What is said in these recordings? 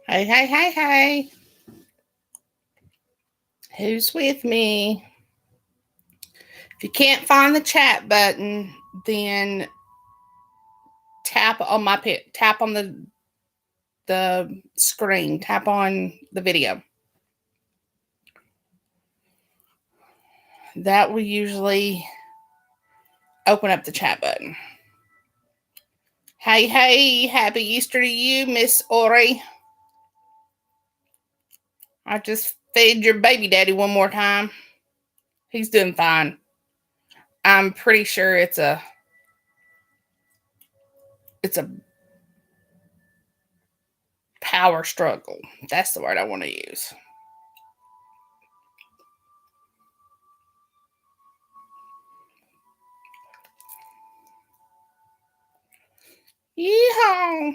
Hey, hey, hey, hey. Who's with me? If you can't find the chat button, then tap on tap on the screen, tap on the video. That will usually open up the chat button. Hey, hey, happy Easter to you, Miss Ori. I just fed your baby daddy one more time. He's doing fine. I'm pretty sure it's a power struggle. That's the word I want to use. Yeehaw.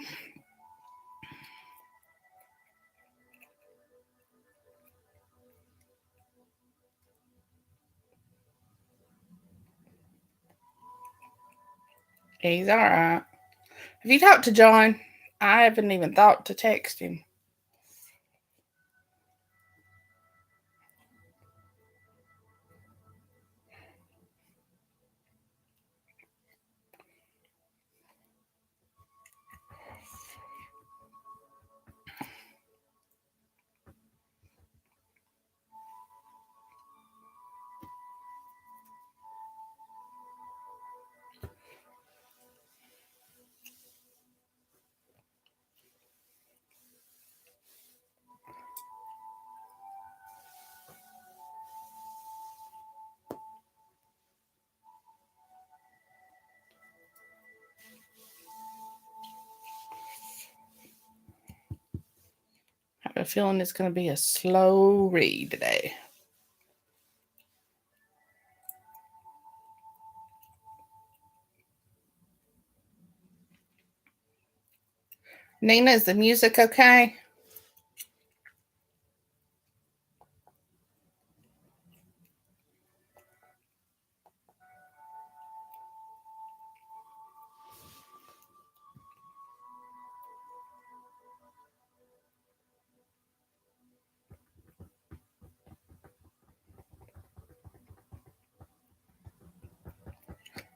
He's all right. Have you talked to John? I haven't even thought to text him. I have a feeling it's going to be a slow read today. Nina, is the music okay?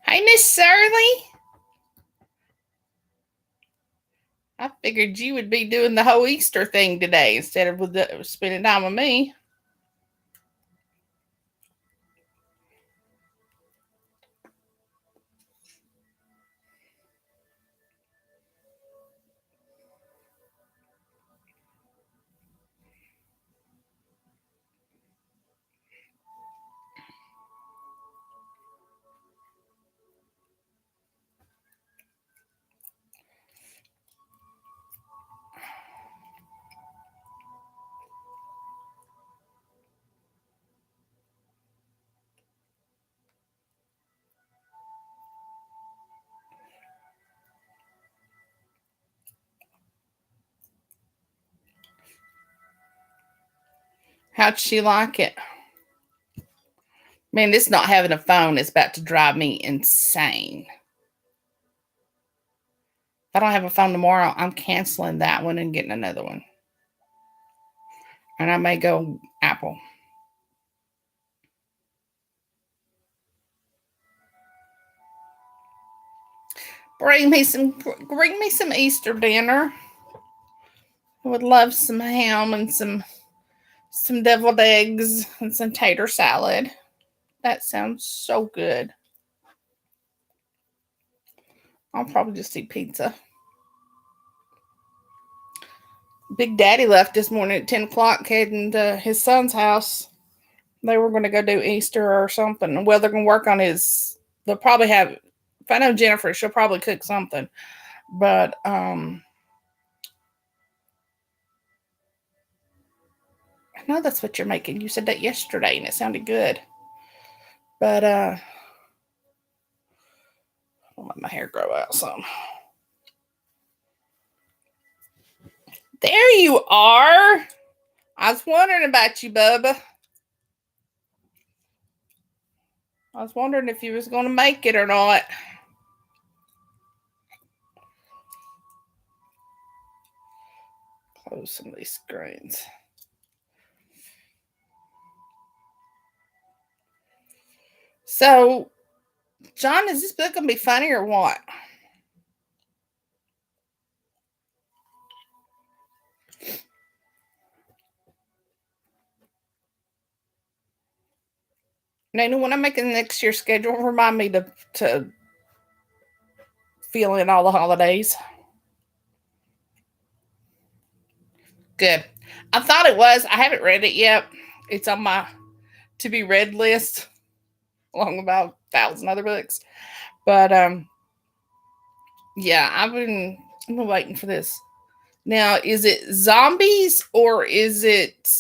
Hey, Miss Shirley. I figured you would be doing the whole Easter thing today instead of spending time with me. How'd she like it? Man, this not having a phone is about to drive me insane. If I don't have a phone tomorrow, I'm canceling that one and getting another one. And I may go Apple. Bring me some Easter dinner. I would love some ham and some deviled eggs and some tater salad. That sounds so good. I'll probably just eat pizza. Big Daddy left this morning at 10 o'clock heading to his son's house. They were going to go do Easter or something. Well, they're going to work on they'll probably have, if I know Jennifer, she'll probably cook something. But, I know that's what you're making. You said that yesterday and it sounded good. But, I'll let my hair grow out some. There you are. I was wondering about you, Bubba. I was wondering if you was going to make it or not. Close some of these screens. So, John, is this book going to be funny or what? Nana, when I'm making next year's schedule, remind me to fill in all the holidays. Good. I thought it was. I haven't read it yet. It's on my to be read list, along with about 1,000 other books. But yeah, I've been waiting for this. Now, is it zombies or is it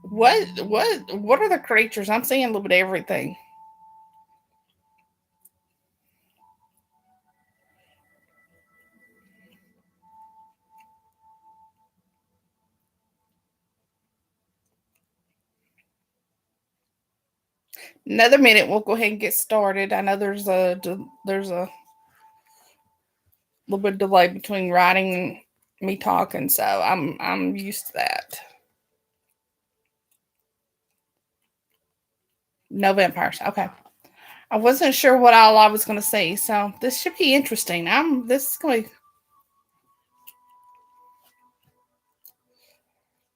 what are the creatures? I'm seeing a little bit of everything. Another minute, we'll go ahead and get started. I know there's a little bit of delay between writing and me talking, so I'm used to that. No vampires. Okay. I wasn't sure what all I was going to see, so this should be interesting. This is going to.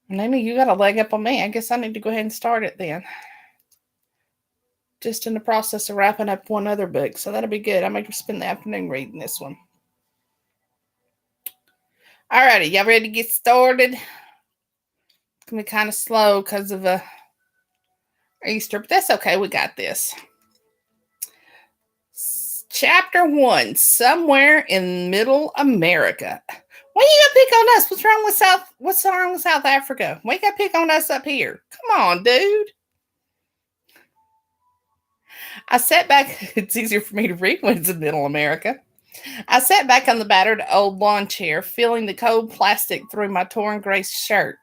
Nina, you got a leg up on me. I guess I need to go ahead and start it then. Just in the process of wrapping up one other book, so that'll be good. I might spend the afternoon reading this one. Alrighty, y'all ready to get started? It's gonna be kind of slow because of Easter, but that's okay. We got this. Chapter 1, Somewhere in Middle America. Why you gotta pick on us? What's wrong with South Africa? Why you gotta pick on us up here? Come on, dude. I sat back. It's easier for me to read when it's in Middle America. I sat back on the battered old lawn chair, feeling the cold plastic through my torn gray shirt.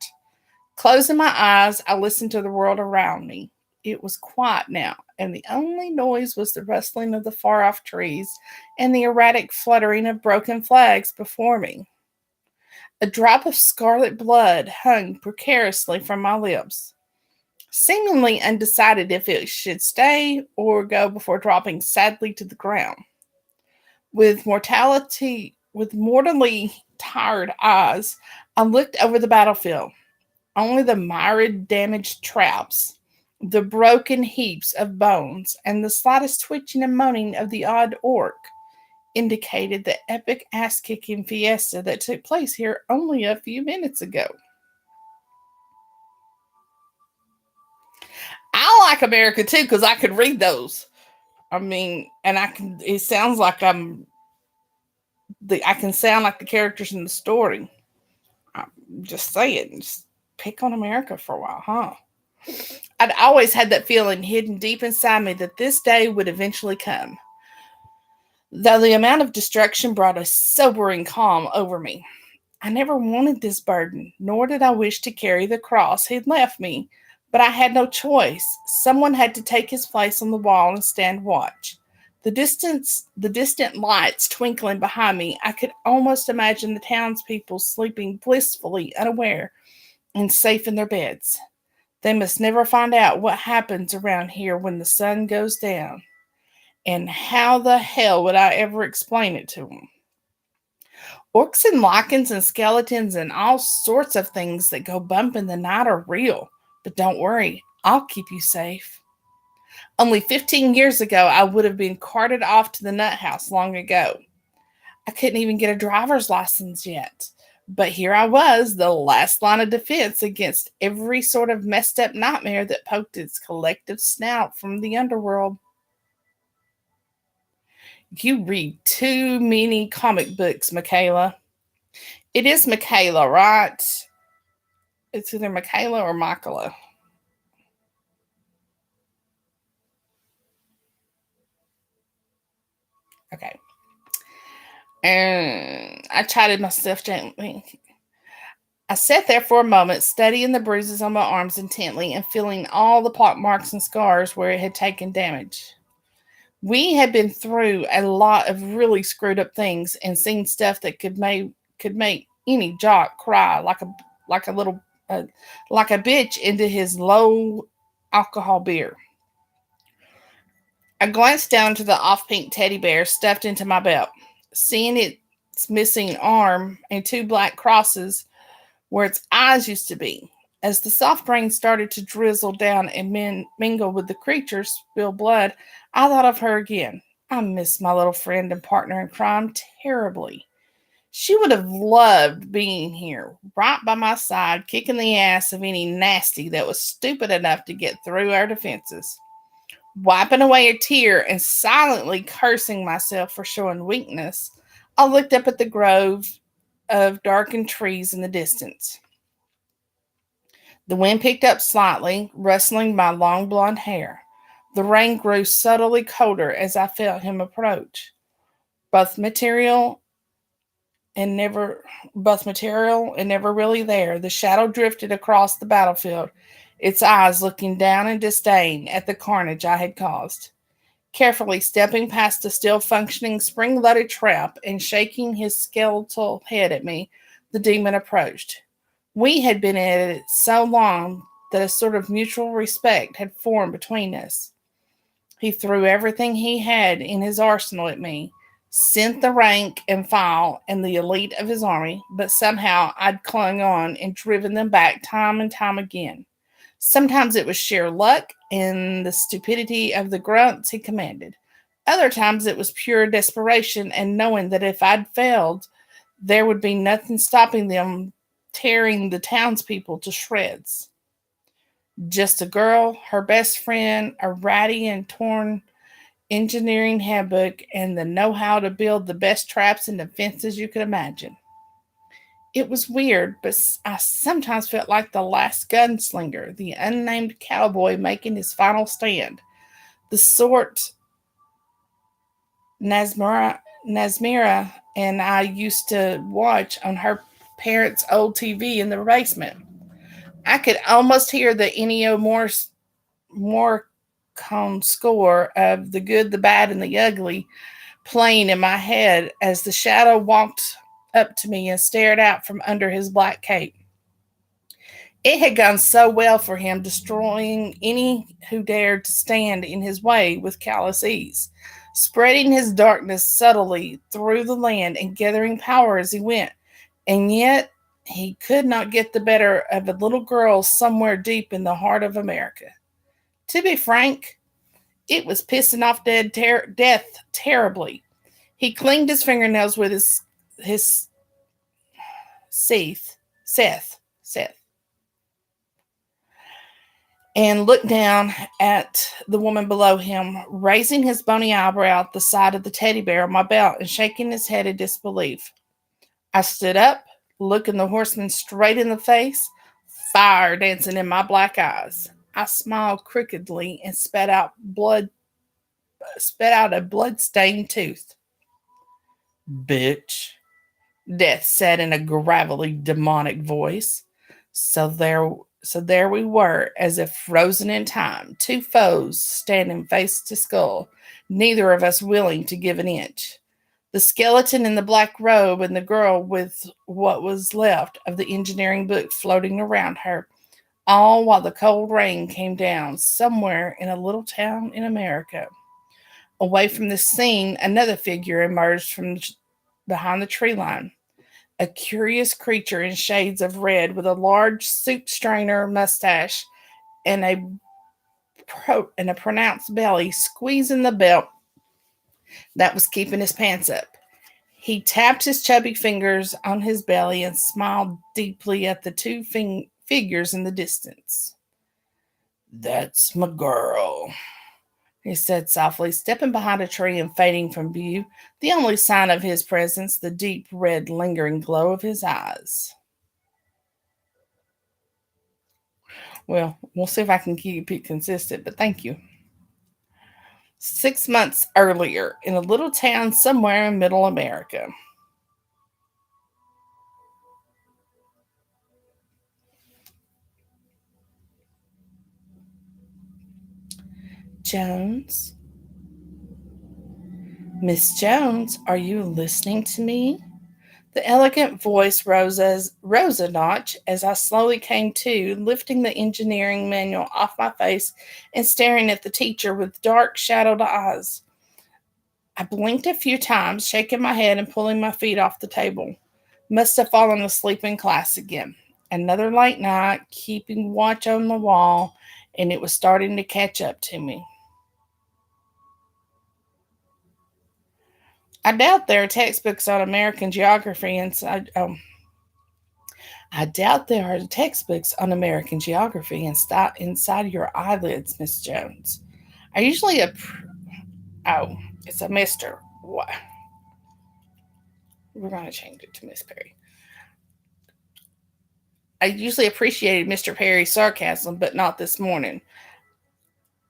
Closing my eyes, I listened to the world around me. It was quiet now, and the only noise was the rustling of the far-off trees and the erratic fluttering of broken flags before me. A drop of scarlet blood hung precariously from my lips, seemingly undecided if it should stay or go before dropping sadly to the ground. With mortally tired eyes, I looked over the battlefield. Only the myriad damaged traps, the broken heaps of bones, and the slightest twitching and moaning of the odd orc indicated the epic ass-kicking fiesta that took place here only a few minutes ago. I like America too because I could read those. I mean, and I can. It sounds like I can sound like the characters in the story. I'm just saying, just pick on America for a while, huh? I'd always had that feeling hidden deep inside me that this day would eventually come. Though the amount of destruction brought a sobering calm over me. I never wanted this burden, nor did I wish to carry the cross he'd left me, but I had no choice. Someone had to take his place on the wall and stand watch. The distant lights twinkling behind me, I could almost imagine the townspeople sleeping blissfully unaware and safe in their beds. They must never find out what happens around here when the sun goes down. And how the hell would I ever explain it to them? Orcs and lichens and skeletons and all sorts of things that go bump in the night are real. But don't worry, I'll keep you safe. Only 15 years ago, I would have been carted off to the nut house long ago. I couldn't even get a driver's license yet. But here I was, the last line of defense against every sort of messed up nightmare that poked its collective snout from the underworld. You read too many comic books, Michaela. It is Michaela, right? It's either Michaela or Michaela. Okay. And I chided myself gently. I sat there for a moment, studying the bruises on my arms intently and feeling all the pock marks and scars where it had taken damage. We had been through a lot of really screwed up things and seen stuff that could make any jock cry like a little uh, like a bitch into his low alcohol beer. I glanced down to the off pink teddy bear stuffed into my belt, seeing its missing arm and two black crosses where its eyes used to be. As the soft rain started to drizzle down and mingle with the creature's spilled blood, I thought of her again. I miss my little friend and partner in crime terribly. She would have loved being here, right by my side, kicking the ass of any nasty that was stupid enough to get through our defenses. Wiping away a tear and silently cursing myself for showing weakness, I looked up at the grove of darkened trees in the distance. The wind picked up slightly, rustling my long blonde hair. The rain grew subtly colder as I felt him approach. Both material and never both material and never really there, the shadow drifted across the battlefield, its eyes looking down in disdain at the carnage I had caused. Carefully stepping past the still functioning spring loaded trap and shaking his skeletal head at me, the demon approached. We had been at it so long that a sort of mutual respect had formed between us. He threw everything he had in his arsenal at me, sent the rank and file and the elite of his army, but somehow I'd clung on and driven them back time and time again. Sometimes it was sheer luck and the stupidity of the grunts he commanded. Other times it was pure desperation and knowing that if I'd failed, there would be nothing stopping them tearing the townspeople to shreds. Just a girl, her best friend, a ratty and torn engineering handbook, and the know how to build the best traps and defenses you could imagine. It was weird, but I sometimes felt like the last gunslinger, the unnamed cowboy making his final stand, the sort Nasmira and I used to watch on her parents' old TV in the basement. I could almost hear the Ennio Morricone score of The Good, the Bad, and the Ugly playing in my head as the shadow walked up to me and stared out from under his black cape. It had gone so well for him, destroying any who dared to stand in his way with callous ease, spreading his darkness subtly through the land and gathering power as he went. And yet, he could not get the better of a little girl somewhere deep in the heart of America. To be frank, it was pissing off death terribly. He clinged his fingernails with his Seth, Seth, and looked down at the woman below him, raising his bony eyebrow at the sight of the teddy bear on my belt and shaking his head in disbelief. I stood up, looking the horseman straight in the face, fire dancing in my black eyes. I smiled crookedly and spat out a blood-stained tooth. Bitch, Death said in a gravelly, demonic voice. So there we were, as if frozen in time, two foes standing face to skull, neither of us willing to give an inch. The skeleton in the black robe and the girl with what was left of the engineering book floating around her, all while the cold rain came down somewhere in a little town in America. Away from the scene, another figure emerged from behind the tree line, a curious creature in shades of red with a large soup strainer mustache and a pronounced belly squeezing the belt that was keeping his pants up. He tapped his chubby fingers on his belly and smiled deeply at the two figures in the distance. That's my girl, he said softly, stepping behind a tree and fading from view, the only sign of his presence the deep red lingering glow of his eyes. Well, we'll see if I can keep it consistent, but thank you. 6 months earlier, in a little town somewhere in middle America. Jones, Miss Jones, are you listening to me? The elegant voice rose a notch as I slowly came to, lifting the engineering manual off my face and staring at the teacher with dark, shadowed eyes. I blinked a few times, shaking my head and pulling my feet off the table. Must have fallen asleep in class again. Another late night, keeping watch on the wall, and it was starting to catch up to me. I doubt there are textbooks on American geography I doubt there are textbooks on American geography inside your eyelids, Miss Jones. I usually oh, it's a Mister. What? We're going to change it to Miss Perry. I usually appreciated Mr. Perry's sarcasm, but not this morning.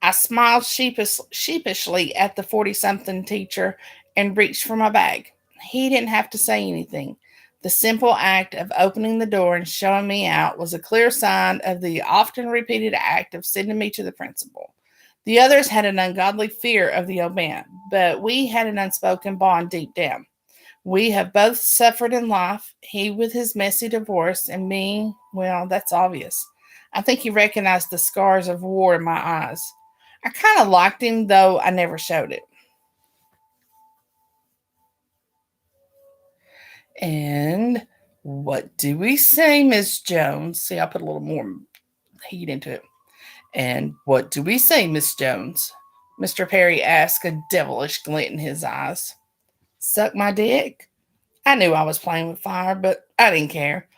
I smiled sheepishly at the 40-something teacher and reached for my bag. He didn't have to say anything. The simple act of opening the door and showing me out was a clear sign of the often repeated act of sending me to the principal. The others had an ungodly fear of the old man, but we had an unspoken bond deep down. We have both suffered in life, he with his messy divorce, and me, well, that's obvious. I think he recognized the scars of war in my eyes. I kind of liked him, though I never showed it. And what do we say, Miss Jones? See, I put a little more heat into it. And what do we say, Miss Jones? Mr. Perry asked, a devilish glint in his eyes. Suck my dick? I knew I was playing with fire, but I didn't care.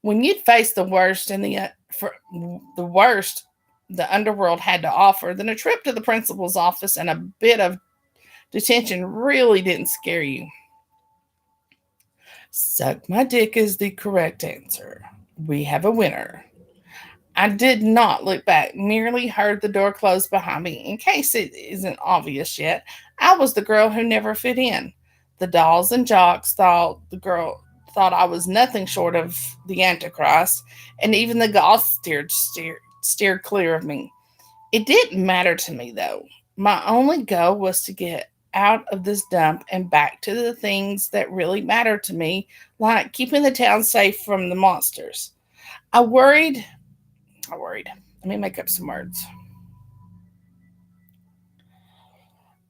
When you'd face the worst in for the worst the underworld had to offer, then a trip to the principal's office and a bit of detention really didn't scare you. Suck my dick is the correct answer. We have a winner. I did not look back, merely heard the door close behind me. In case it isn't obvious yet, I was the girl who never fit in. The dolls and jocks thought I was nothing short of the Antichrist, and even the goths steered clear of me. It didn't matter to me though. My only goal was to get out of this dump and back to the things that really mattered to me, like keeping the town safe from the monsters. I worried I worried. Let me make up some words.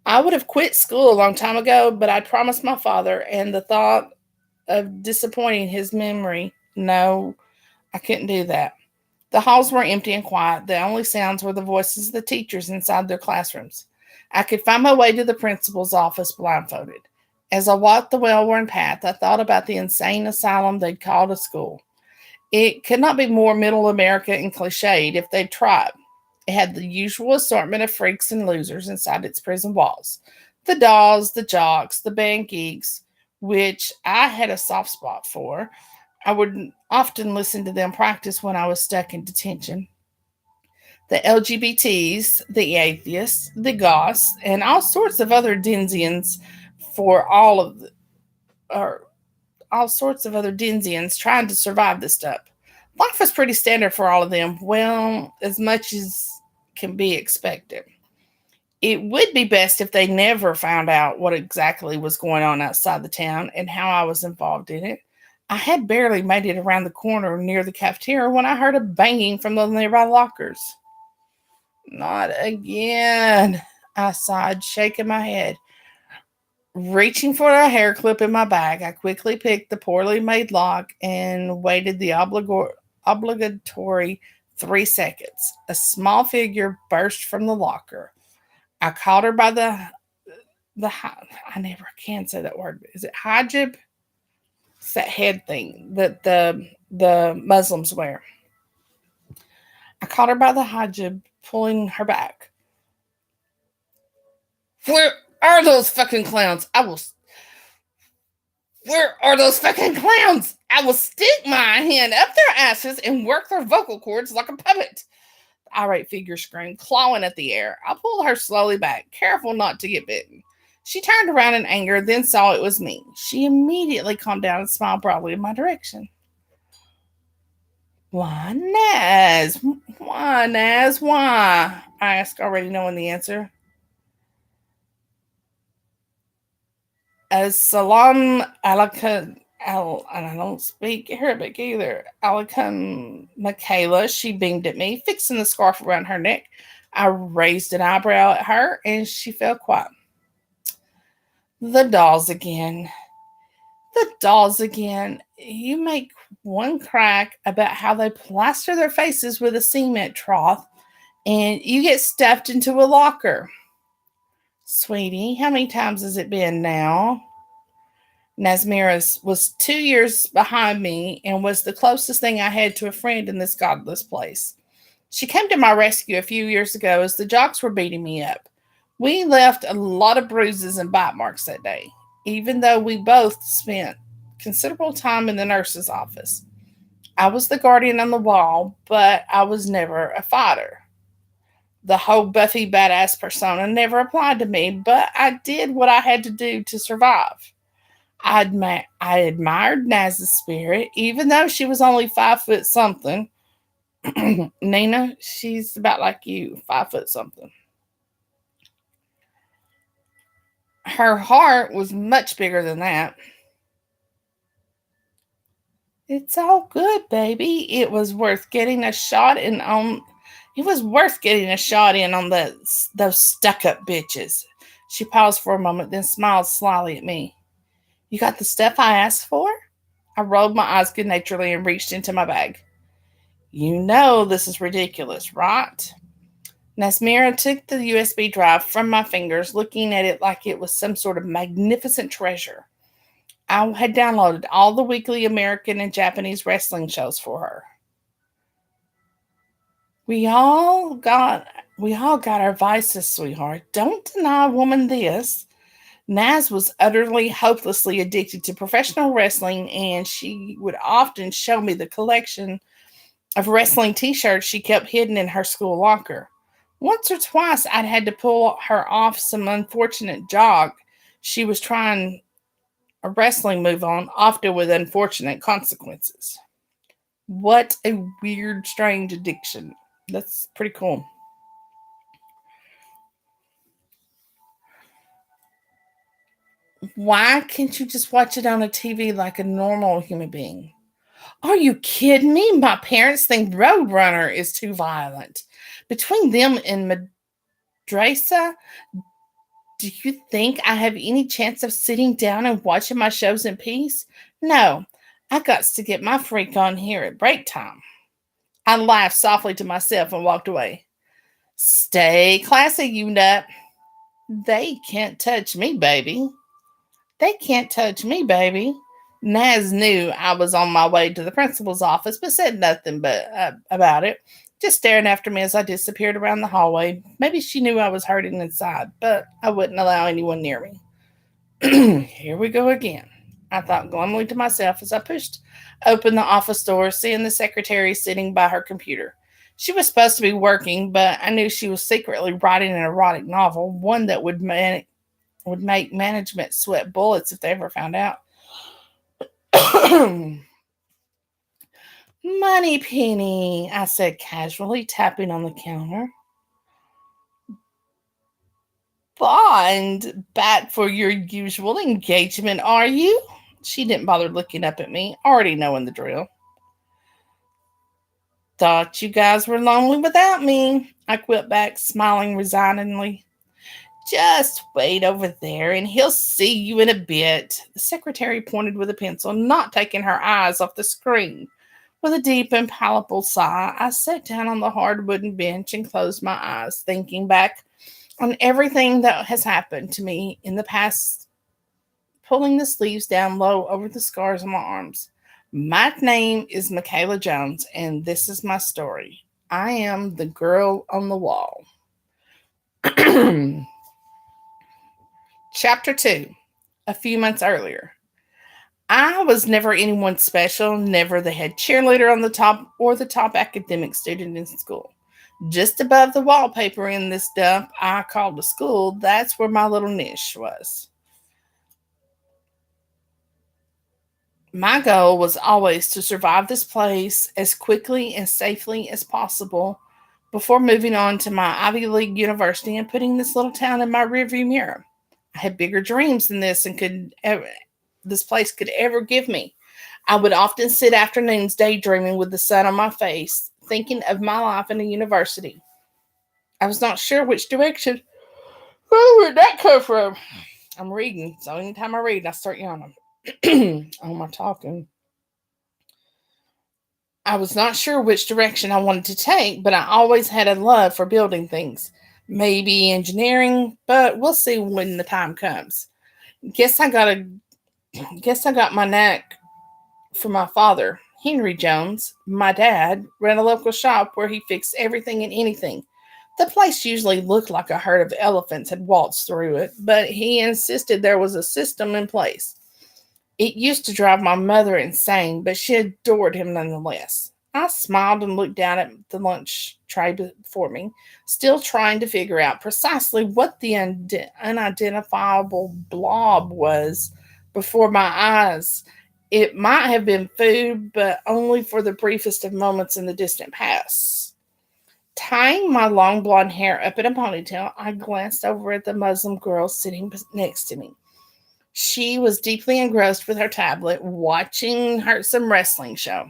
I would have quit school a long time ago, but I'd promised my father, and the thought of disappointing his memory, no, I couldn't do that. The halls were empty and quiet. The only sounds were the voices of the teachers inside their classrooms. I could find my way to the principal's office blindfolded. As I walked the well worn path, I thought about the insane asylum they'd called a school. It could not be more middle America and cliched if they'd tried. It had the usual assortment of freaks and losers inside its prison walls. The dolls, the jocks, the band geeks, which I had a soft spot for. I would often listen to them practice when I was stuck in detention. The LGBTs, the atheists, the goths, and all sorts of other Denzians for or all sorts of other Denzians trying to survive this stuff. Life was pretty standard for all of them, well, as much as can be expected. It would be best if they never found out what exactly was going on outside the town and how I was involved in it. I had barely made it around the corner near the cafeteria when I heard a banging from the nearby lockers. Not again, I sighed, shaking my head. Reaching for a hair clip in my bag, I quickly picked the poorly made lock and waited the obligatory 3 seconds. A small figure burst from the locker. I caught her by the I never can say that word. Is it hijab? It's that head thing that the Muslims wear. I caught her by the hijab, pulling her back. Where are those fucking clowns? Where are those fucking clowns? I will stick my hand up their asses and work their vocal cords like a puppet. The irate figure screamed, clawing at the air. I pulled her slowly back, careful not to get bitten. She turned around in anger, then saw it was me. She immediately calmed down and smiled broadly in my direction. Why, Naz? Why, Naz? Why? I asked, already knowing the answer. Salam alaikum. And I don't speak Arabic either. Alaikum, Michaela. She beamed at me, fixing the scarf around her neck. I raised an eyebrow at her, and she fell quiet. The dolls again. The dolls again. You make one crack about how they plaster their faces with a cement trough, and you get stuffed into a locker. Sweetie, how many times has it been now? Nasmira was 2 years behind me and was the closest thing I had to a friend in this godless place. She came to my rescue a few years ago as the jocks were beating me up. We left a lot of bruises and bite marks that day, even though we both spent considerable time in the nurse's office. I was the guardian on the wall, but I was never a fighter. The whole Buffy badass persona never applied to me, but I did what I had to do to survive. I admired Naz's spirit, even though she was only 5 foot something. Nina, she's about like you, 5 foot something. Her heart was much bigger than that. It's all good, baby. It was worth getting a shot in on those stuck up bitches. She paused for a moment, then smiled slyly at me. You got the stuff I asked for? I rolled my eyes good naturedly and reached into my bag. You know this is ridiculous, right? Nasmira took the USB drive from my fingers, looking at it like it was some sort of magnificent treasure. I had downloaded all the weekly American and Japanese wrestling shows for her. We all got we all got our vices, sweetheart. Don't deny a woman this. Naz was utterly hopelessly addicted to professional wrestling, and she would often show me the collection of wrestling t-shirts she kept hidden in her school locker. Once or twice I'd had to pull her off some unfortunate jog she was trying a wrestling move on, often with unfortunate consequences. What a weird, strange addiction. That's pretty cool. Why can't you just watch it on a TV like a normal human being? Are you kidding me? My parents think Roadrunner is too violent. Between them and Madrasa, do you think I have any chance of sitting down and watching my shows in peace? No, I got to get my freak on here at break time. I laughed softly to myself and walked away. Stay classy, you nut. They can't touch me, baby. They can't touch me, baby. Naz knew I was on my way to the principal's office, but said nothing about it, just staring after me as I disappeared around the hallway. Maybe she knew I was hurting inside, but I wouldn't allow anyone near me. Here we go again, I thought glumly to myself as I pushed open the office door, seeing the secretary sitting by her computer. She was supposed to be working, but I knew she was secretly writing an erotic novel, one that would make management sweat bullets if they ever found out. Money penny, I said casually, tapping on the counter. Bond back for your usual engagement, are you? She didn't bother looking up at me, already knowing the drill. Thought you guys were lonely without me, I quipped back, smiling resignedly. Just wait over there and he'll see you in a bit. The secretary pointed with a pencil, not taking her eyes off the screen. With a deep and palpable sigh, I sat down on the hard wooden bench and closed my eyes, thinking back on everything that has happened to me in the past, pulling the sleeves down low over the scars on my arms. My name is Michaela Jones, and this is my story. I am the girl on the wall. Chapter 2. A few months earlier. I was never anyone special, never the head cheerleader on the top or the top academic student in school. Just above the wallpaper in this dump I called a school, that's where my little niche was. My goal was always to survive this place as quickly and safely as possible before moving on to my Ivy League university and putting this little town in my rearview mirror. I had bigger dreams than this place could ever give me. I would often sit afternoons daydreaming with the sun on my face, thinking of my life in a university. I was not sure which direction. Where did that come from? I'm reading, so anytime I read, I start yawning. Oh, my talking. I was not sure which direction I wanted to take, but I always had a love for building things. Maybe engineering, but we'll see when the time comes. Guess I got a guess I got my knack from my father. Henry Jones, my dad, ran a local shop where he fixed everything and anything. The place usually looked like a herd of elephants had waltzed through it, but he insisted there was a system in place. It used to drive my mother insane, but she adored him nonetheless. I smiled and looked down at the lunch tray before me, still trying to figure out precisely what the unidentifiable blob was before my eyes. It might have been food, but only for the briefest of moments in the distant past. Tying my long blonde hair up in a ponytail, I glanced over at the Muslim girl sitting next to me. She was deeply engrossed with her tablet, watching some wrestling show.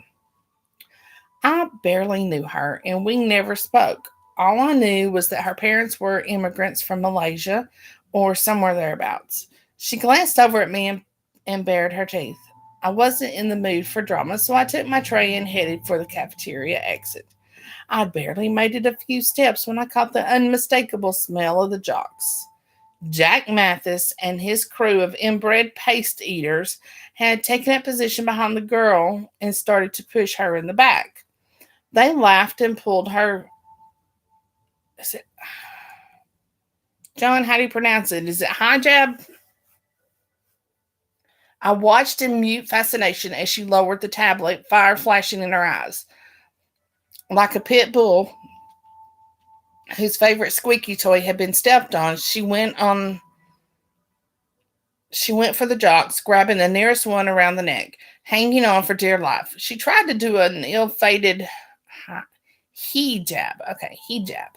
I barely knew her, and we never spoke. All I knew was that her parents were immigrants from Malaysia or somewhere thereabouts. She glanced over at me and bared her teeth. I wasn't in the mood for drama, so I took my tray and headed for the cafeteria exit. I barely made it a few steps when I caught the unmistakable smell of the jocks. Jack Mathis and his crew of inbred paste eaters had taken up position behind the girl and started to push her in the back. They laughed and pulled her. Is it, John, how do you pronounce it? Is it hijab? I watched in mute fascination as she lowered the tablet, fire flashing in her eyes. Like a pit bull whose favorite squeaky toy had been stepped on, she went for the jocks, grabbing the nearest one around the neck, hanging on for dear life. She tried to do an ill-fated hijab. Okay, hijab.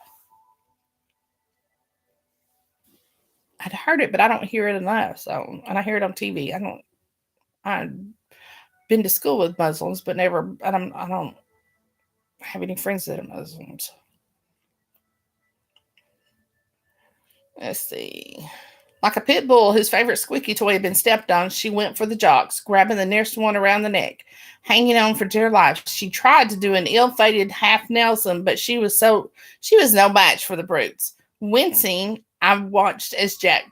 I'd heard it, but I don't hear it enough. So, and I hear it on TV. I've been to school with Muslims, but never. I don't have any friends that are Muslims. Let's see. Like a pit bull whose favorite squeaky toy had been stepped on, she went for the jocks, grabbing the nearest one around the neck, hanging on for dear life. She tried to do an ill-fated half Nelson, but she was no match for the brutes. Wincing, I watched as Jack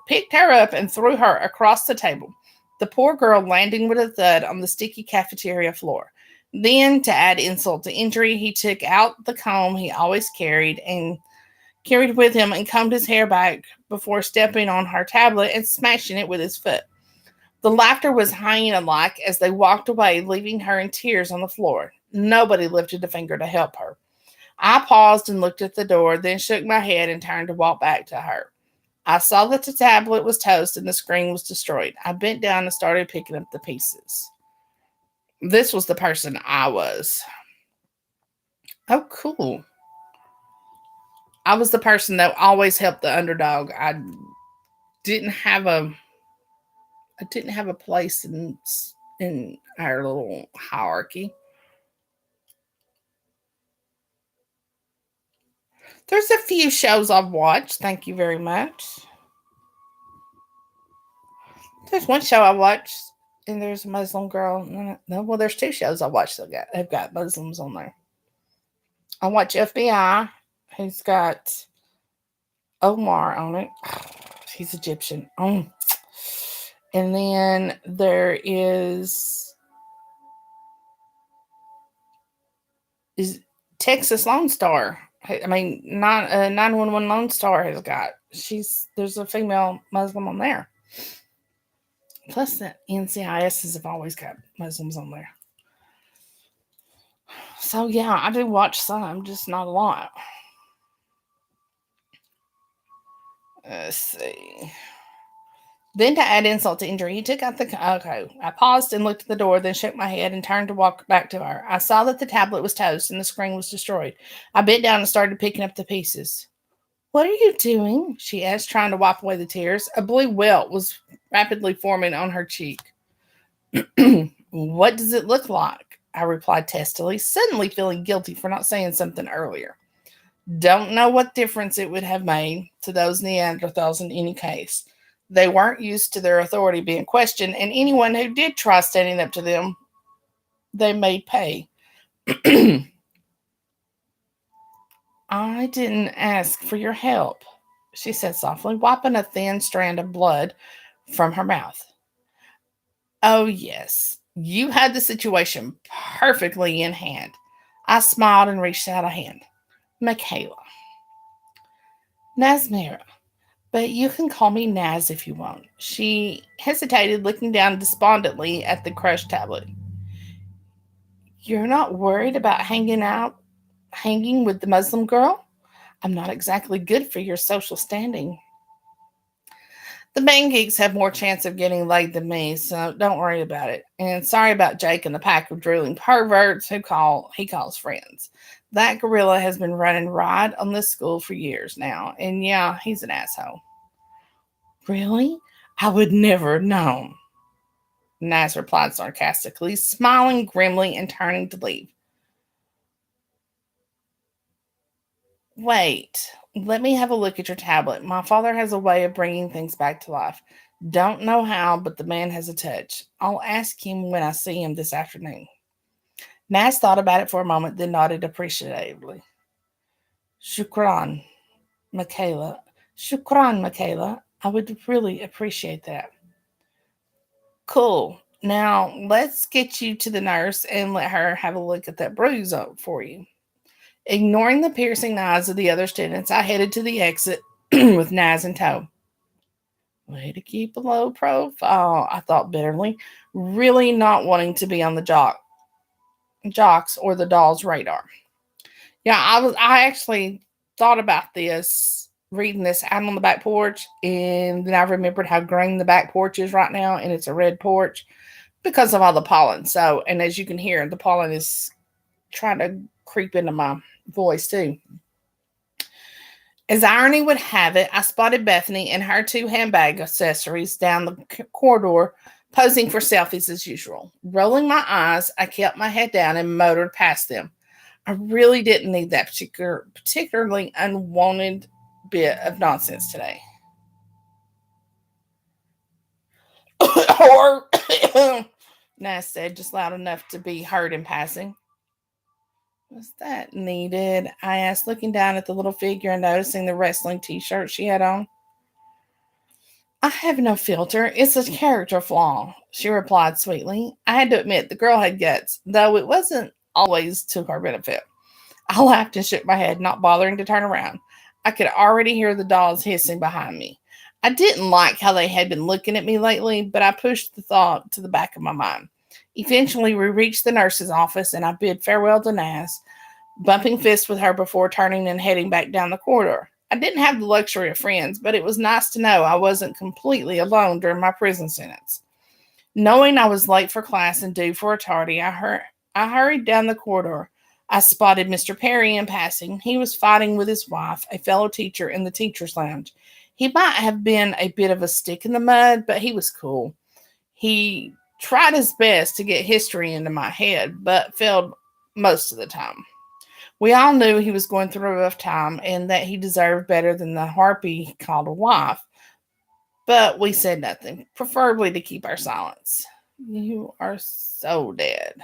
picked her up and threw her across the table, the poor girl landing with a thud on the sticky cafeteria floor. Then, to add insult to injury, he took out the comb he always carried with him and combed his hair back before stepping on her tablet and smashing it with his foot. The laughter was hyena-like as they walked away, leaving her in tears on the floor. Nobody lifted a finger to help her. I paused and looked at the door, then shook my head and turned to walk back to her. I saw that the tablet was toast and the screen was destroyed. I bent down and started picking up the pieces. This was the person I was. Oh, cool. I was the person that always helped the underdog. Didn't have a I didn't have a place in our little hierarchy. There's a few shows I've watched. Thank you very much. There's one show I watched, and there's a Muslim girl. No, well, there's two shows I watched that have got Muslims on there. I watch FBI, who's got Omar on it. He's Egyptian. And then there is Texas Lone Star. I mean, 911 Lone Star has got. There's a female Muslim on there. Plus, the NCISs have always got Muslims on there. So yeah, I do watch some, just not a lot. Let's see. Then, to add insult to injury, he took out the. Okay. I paused and looked at the door, then shook my head and turned to walk back to her. I saw that the tablet was toast and the screen was destroyed. I bent down and started picking up the pieces. What are you doing? She asked, trying to wipe away the tears. A blue welt was rapidly forming on her cheek. What does it look like? I replied testily, suddenly feeling guilty for not saying something earlier. Don't know what difference it would have made to those Neanderthals in any case. They weren't used to their authority being questioned, and anyone who did try standing up to them, they made pay. I didn't ask for your help, she said softly, wiping a thin strand of blood from her mouth. Oh, yes, you had the situation perfectly in hand. I smiled and reached out a hand. Michaela. Nazmira, but you can call me Naz if you want. She hesitated, looking down despondently at the crushed tablet. You're not worried about hanging with the Muslim girl? I'm not exactly good for your social standing. The main geeks have more chance of getting laid than me, so don't worry about it. And sorry about Jake and the pack of drooling perverts he calls friends. That gorilla has been running riot on this school for years now, and yeah, he's an asshole. Really? I would never have known, Naz replied sarcastically, smiling grimly and turning to leave. Wait, let me have a look at your tablet. My father has a way of bringing things back to life. Don't know how, but the man has a touch. I'll ask him when I see him this afternoon. Naz thought about it for a moment, then nodded appreciatively. Shukran, Michaela. Shukran, Michaela. I would really appreciate that. Cool. Now let's get you to the nurse and let her have a look at that bruise up for you. Ignoring the piercing eyes of the other students, I headed to the exit with Naz in tow. Way to keep a low profile, I thought bitterly, really not wanting to be on the jocks or the doll's radar. Yeah, I actually thought about this reading this out on the back porch, and then I remembered how green the back porch is right now, and it's a red porch because of all the pollen. So, and as you can hear, the pollen is trying to creep into my voice too. As irony would have it, I spotted Bethany and her two handbag accessories down the corridor, posing for selfies as usual. Rolling my eyes, I kept my head down and motored past them. I really didn't need that particularly unwanted bit of nonsense today. Or, Nas said, just loud enough to be heard in passing. Was that needed? I asked, looking down at the little figure and noticing the wrestling t shirt she had on. I have no filter. It's a character flaw, she replied sweetly. I had to admit the girl had guts, though it wasn't always to her benefit. I laughed and shook my head, not bothering to turn around. I could already hear the dolls hissing behind me. I didn't like how they had been looking at me lately, but I pushed the thought to the back of my mind. Eventually, we reached the nurse's office, and I bid farewell to Naz, bumping fists with her before turning and heading back down the corridor. I didn't have the luxury of friends, but it was nice to know I wasn't completely alone during my prison sentence. Knowing I was late for class and due for a tardy, I hurried down the corridor. I spotted Mr. Perry in passing. He was fighting with his wife, a fellow teacher, in the teacher's lounge. He might have been a bit of a stick in the mud, but he was cool. He tried his best to get history into my head, but failed most of the time. We all knew he was going through a rough time and that he deserved better than the harpy he called a wife, but we said nothing, preferably to keep our silence. You are so dead.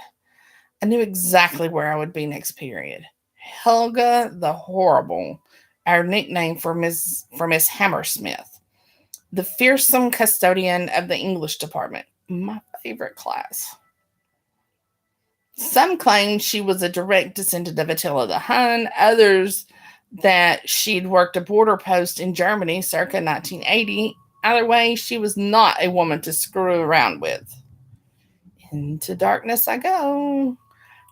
I knew exactly where I would be next period. Helga the Horrible, our nickname for Miss Hammersmith, the fearsome custodian of the English department, my favorite class. Some claim she was a direct descendant of Attila the Hun, others that she'd worked a border post in Germany circa 1980. Either way, she was not a woman to screw around with. Into darkness I go.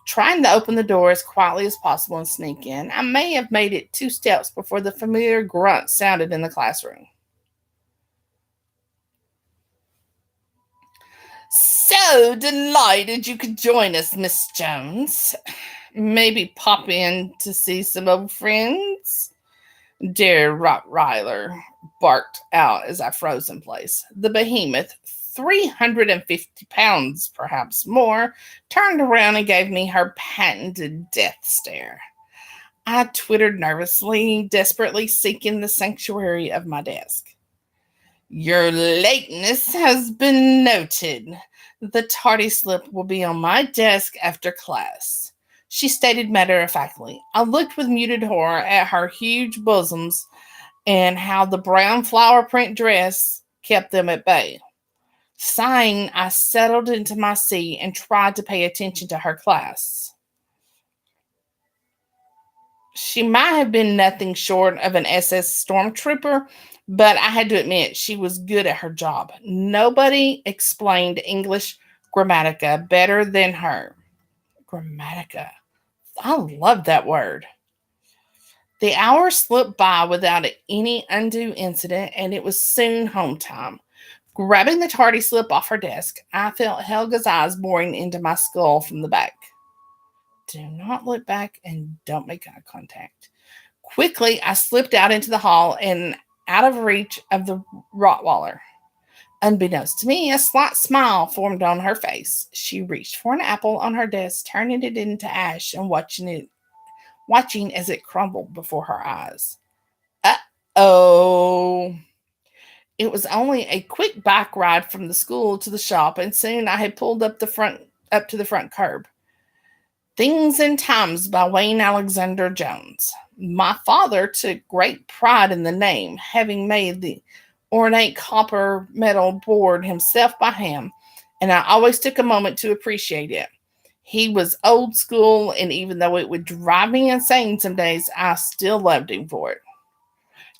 Trying to open the door as quietly as possible and sneak in, I may have made it 2 steps before the familiar grunt sounded in the classroom. So delighted you could join us, Miss Jones. Maybe pop in to see some old friends? Dear Rottweiler barked out as I froze in place. The behemoth, 350 pounds, perhaps more, turned around and gave me her patented death stare. I twittered nervously, desperately seeking the sanctuary of my desk. Your lateness has been noted. The tardy slip will be on my desk after class, she stated matter of factly. I looked with muted horror at her huge bosoms and how the brown flower print dress kept them at bay. Sighing, I settled into my seat and tried to pay attention to her class. She might have been nothing short of an SS stormtrooper, but I had to admit she was good at her job. Nobody explained English grammatica better than her. Grammatica. I love that word. The hours slipped by without any undue incident, and it was soon home time. Grabbing the tardy slip off her desk, I felt Helga's eyes boring into my skull from the back. Do not look back and don't make eye contact. Quickly, I slipped out into the hall and out of reach of the Rottweiler. Unbeknownst to me, a slight smile formed on her face. She reached for an apple on her desk, turning it into ash and watching as it crumbled before her eyes. Uh-oh. It was only a quick bike ride from the school to the shop, and soon I had pulled up to the front curb. Things and Times by Wayne Alexander Jones. My father took great pride in the name, having made the ornate copper metal board himself by hand, and I always took a moment to appreciate it. He was old school, and even though it would drive me insane some days, I still loved him for it.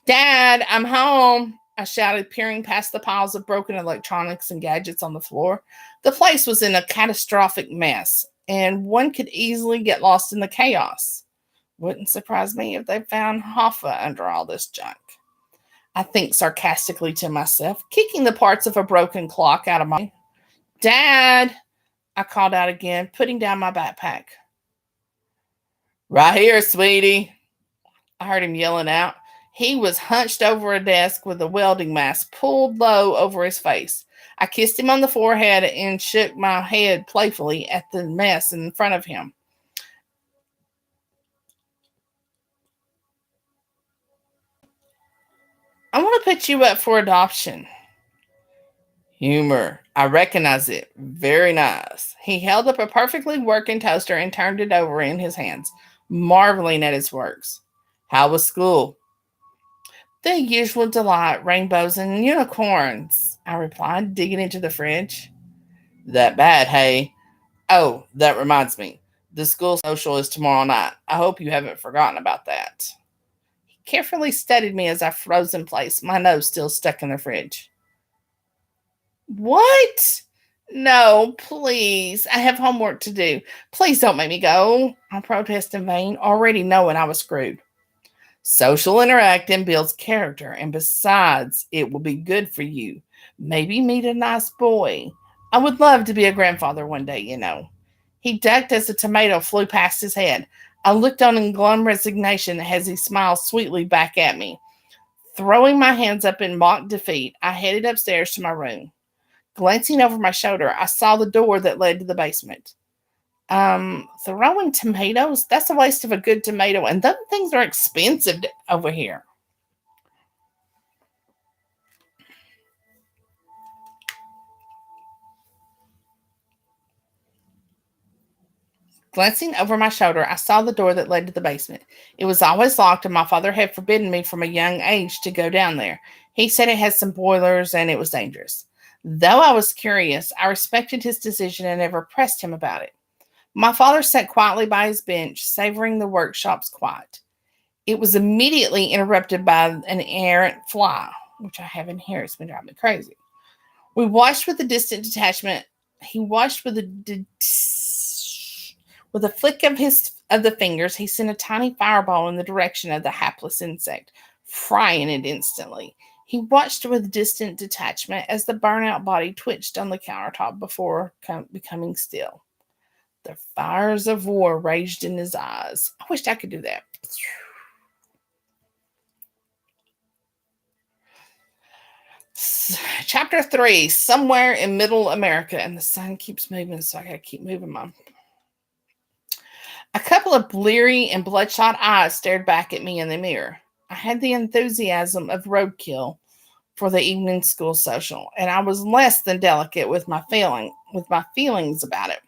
Dad, I'm home, I shouted, peering past the piles of broken electronics and gadgets on the floor. The place was in a catastrophic mess, and one could easily get lost in the chaos. Wouldn't surprise me if they found Hoffa under all this junk. I think sarcastically to myself, kicking the parts of a broken clock out of my... Dad, I called out again, putting down my backpack. Right here, sweetie, I heard him yelling out. He was hunched over a desk with a welding mask pulled low over his face. I kissed him on the forehead and shook my head playfully at the mess in front of him. I want to put you up for adoption. Humor. I recognize it. Very nice. He held up a perfectly working toaster and turned it over in his hands, marveling at his works. How was school? The usual delight, rainbows and unicorns, I replied, digging into the fridge. That bad, hey? Oh, that reminds me. The school social is tomorrow night. I hope you haven't forgotten about that. He carefully studied me as I froze in place, my nose still stuck in the fridge. What? No, please. I have homework to do. Please don't make me go. I protested in vain, already knowing I was screwed. Social interacting builds character, and besides, it will be good for you. Maybe meet a nice boy. I would love to be a grandfather one day, you know. He ducked as a tomato flew past his head. I looked on in glum resignation as he smiled sweetly back at me. Throwing my hands up in mock defeat, I headed upstairs to my room. Glancing over my shoulder, I saw the door that led to the basement. Throwing tomatoes? That's a waste of a good tomato, and those things are expensive over here. Glancing over my shoulder, I saw the door that led to the basement. It was always locked, and my father had forbidden me from a young age to go down there. He said it had some boilers and it was dangerous. Though I was curious, I respected his decision and never pressed him about it. My father sat quietly by his bench, savoring the workshop's quiet. It was immediately interrupted by an errant fly, which I have in here. It's been driving me crazy. We watched with a distant detachment. He watched with a flick of the fingers. He sent a tiny fireball in the direction of the hapless insect, frying it instantly. He watched with distant detachment as the burnout body twitched on the countertop before becoming still. The fires of war raged in his eyes. I wished I could do that. Chapter 3, somewhere in middle America. And the sun keeps moving, so I gotta keep moving mine. A couple of bleary and bloodshot eyes stared back at me in the mirror. I had the enthusiasm of roadkill for the evening school social, and I was less than delicate with my feelings about it.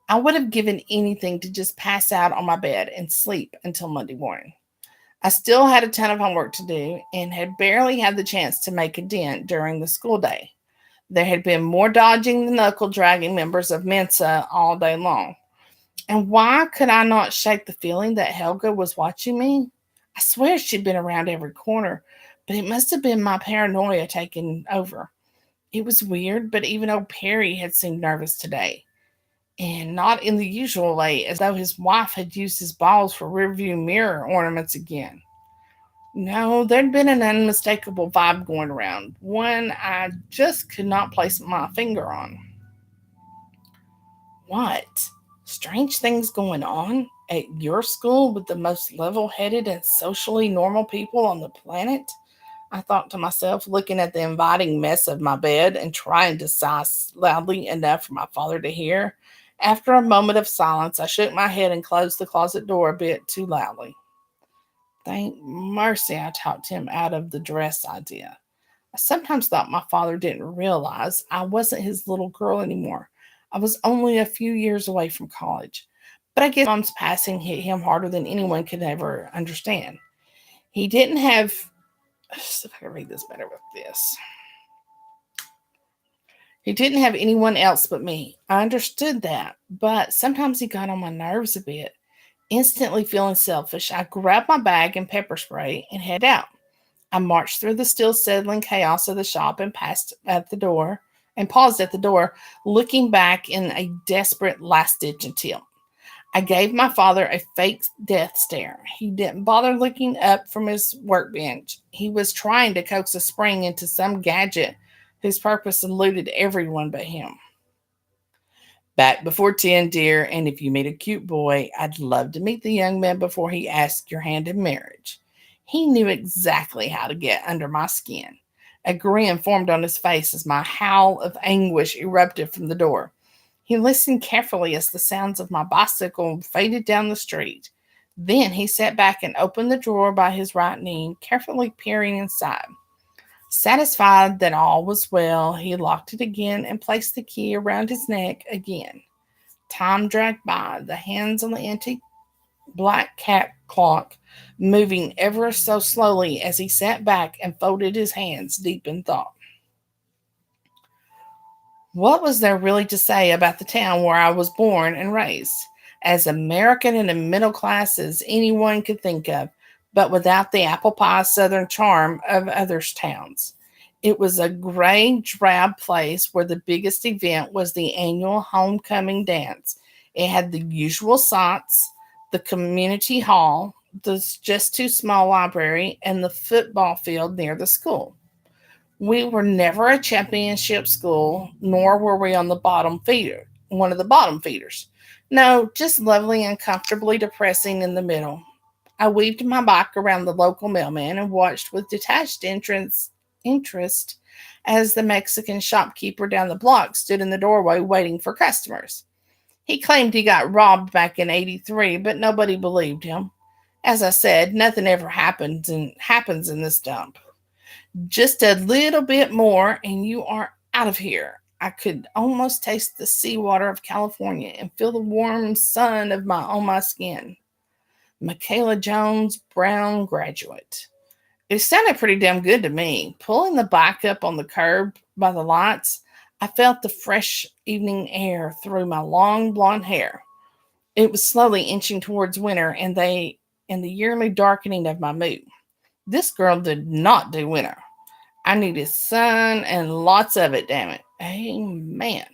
I would have given anything to just pass out on my bed and sleep until Monday morning. I still had a ton of homework to do and had barely had the chance to make a dent during the school day. There had been more dodging the knuckle dragging members of Mensa all day long. And why could I not shake the feeling that Helga was watching me? I swear she'd been around every corner, but it must have been my paranoia taking over. It was weird, but even old Perry had seemed nervous today, and not in the usual way, as though his wife had used his balls for rearview mirror ornaments again. No, there'd been an unmistakable vibe going around, one I just could not place my finger on. What? Strange things going on at your school with the most level headed and socially normal people on the planet? I thought to myself, looking at the inviting mess of my bed and trying to sigh loudly enough for my father to hear. After a moment of silence, I shook my head and closed the closet door a bit too loudly. Thank mercy I talked him out of the dress idea. I sometimes thought my father didn't realize I wasn't his little girl anymore. I was only a few years away from college. But I guess mom's passing hit him harder than anyone could ever understand. He didn't have. Let's see if I can read this better with this. He didn't have anyone else but me. I understood that, but sometimes he got on my nerves a bit. Instantly feeling selfish, I grabbed my bag and pepper spray and head out. I marched through the still settling chaos of the shop and paused at the door, looking back in a desperate last ditch attempt. I gave my father a fake death stare. He didn't bother looking up from his workbench. He was trying to coax a spring into some gadget whose purpose eluded everyone but him. Back before 10, dear, and if you meet a cute boy, I'd love to meet the young man before he asks your hand in marriage. He knew exactly how to get under my skin. A grin formed on his face as my howl of anguish erupted from the door. He listened carefully as the sounds of my bicycle faded down the street. Then he sat back and opened the drawer by his right knee, carefully peering inside. Satisfied that all was well, he locked it again and placed the key around his neck again. Time dragged by, the hands on the antique black cat clock moving ever so slowly as he sat back and folded his hands deep in thought. What was there really to say about the town where I was born and raised? As American and in middle class as anyone could think of, but without the apple pie southern charm of other towns. It was a gray, drab place where the biggest event was the annual homecoming dance. It had the usual sights, the community hall, the just too small library, and the football field near the school. We were never a championship school, nor were we on the bottom feeder, one of the bottom feeders. No, just lovely and comfortably depressing in the middle. I weaved my bike around the local mailman and watched with detached interest as the Mexican shopkeeper down the block stood in the doorway waiting for customers. He claimed he got robbed back in '83, but nobody believed him. As I said, nothing ever happens in this dump. Just a little bit more, and you are out of here. I could almost taste the seawater of California and feel the warm sun on my skin. Michaela Jones, Brown graduate. It sounded pretty damn good to me. Pulling the bike up on the curb by the lights, I felt the fresh evening air through my long blonde hair. It was slowly inching towards winter and the yearly darkening of my mood. This girl did not do winter. I needed sun and lots of it, damn it. Amen.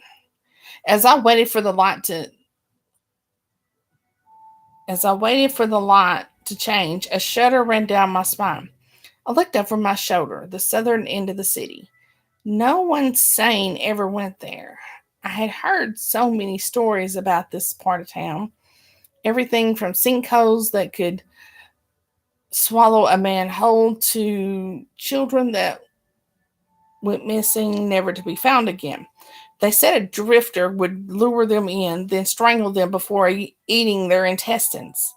As I waited for the light to as I waited for the light to change, a shudder ran down my spine. I looked over my shoulder, the southern end of the city. No one sane ever went there. I had heard so many stories about this part of town. Everything from sinkholes that could swallow a man whole to children that went missing, never to be found again. They said a drifter would lure them in, then strangle them before eating their intestines.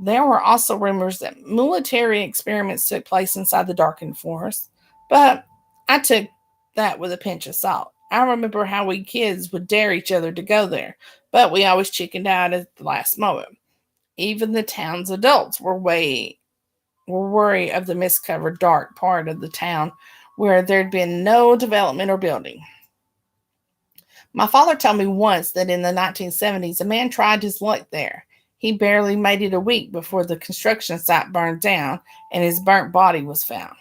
There were also rumors that military experiments took place inside the darkened forest, but I took that with a pinch of salt. I remember how we kids would dare each other to go there, but we always chickened out at the last moment. Even the town's adults were worried of the mist-covered dark part of the town where there'd been no development or building. My father told me once that in the 1970s, a man tried his luck there. He barely made it a week before the construction site burned down and his burnt body was found.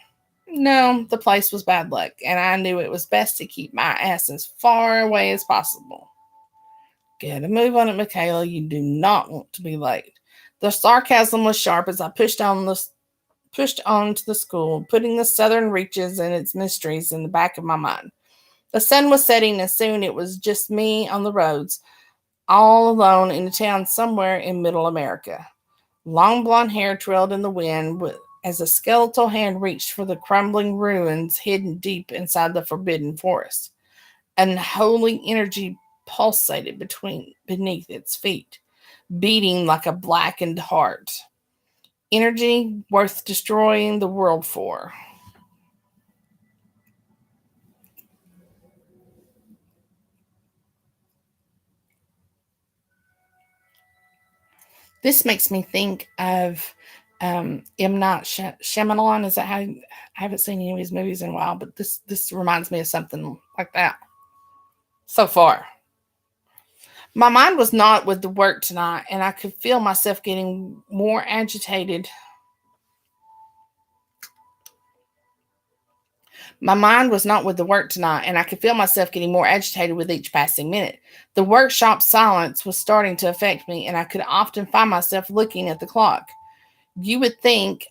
No, the place was bad luck, and I knew it was best to keep my ass as far away as possible. Get a move on it, Michaela. You do not want to be late. The sarcasm was sharp as I pushed on to the school, putting the southern reaches and its mysteries in the back of my mind. The sun was setting, and soon it was just me on the roads, all alone in a town somewhere in middle America. Long blonde hair trailed in the wind as a skeletal hand reached for the crumbling ruins hidden deep inside the forbidden forest. An unholy energy pulsated beneath its feet, beating like a blackened heart. Energy worth destroying the world for. This makes me think of M. Night Shyamalan. Is that how? I haven't seen any of his movies in a while, but this reminds me of something like that. So far, my mind was not with the work tonight, and I could feel myself getting more agitated. My mind was not with the work tonight, and I could feel myself getting more agitated with each passing minute. The workshop silence was starting to affect me, and I could often find myself looking at the clock. You would think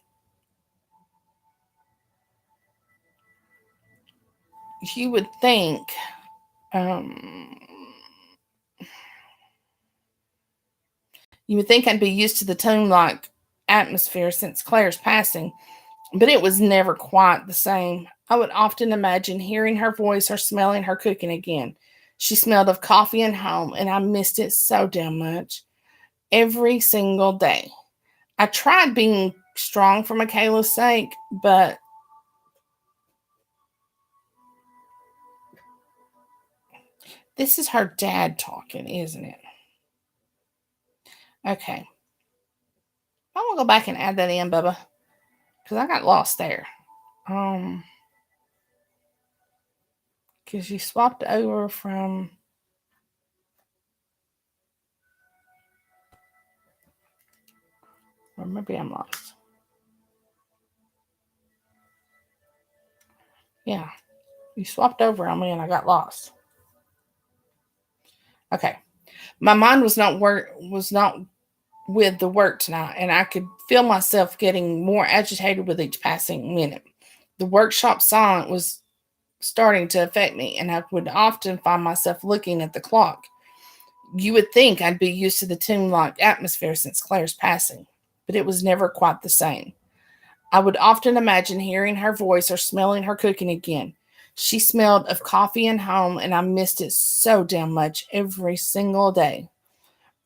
you would think um, you would think I'd be used to the tomb-like atmosphere since Claire's passing, but it was never quite the same. I would often imagine hearing her voice or smelling her cooking again. She smelled of coffee and home, and I missed it so damn much. Every single day. I tried being strong for Michaela's sake, but this is her dad talking, isn't it? Okay. I want to go back and add that in, Bubba, because I got lost there. Um, because you swapped over from. Or maybe I'm lost. Yeah, you swapped over on me and I got lost. Okay. My mind was not with the work tonight, and I could feel myself getting more agitated with each passing minute. The workshop silence was starting to affect me, and I would often find myself looking at the clock. You would think I'd be used to the tomb like atmosphere since Claire's passing, but it was never quite the same. I would often imagine hearing her voice or smelling her cooking again. She smelled of coffee and home, and I missed it so damn much every single day.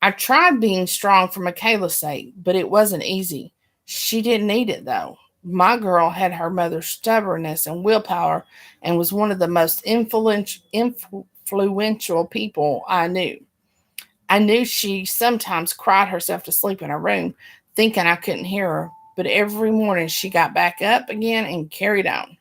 I tried being strong for Michaela's sake, but it wasn't easy. She didn't need it, though. My girl had her mother's stubbornness and willpower and was one of the most influential people I knew. I knew she sometimes cried herself to sleep in her room, thinking I couldn't hear her, but every morning she got back up again and carried on.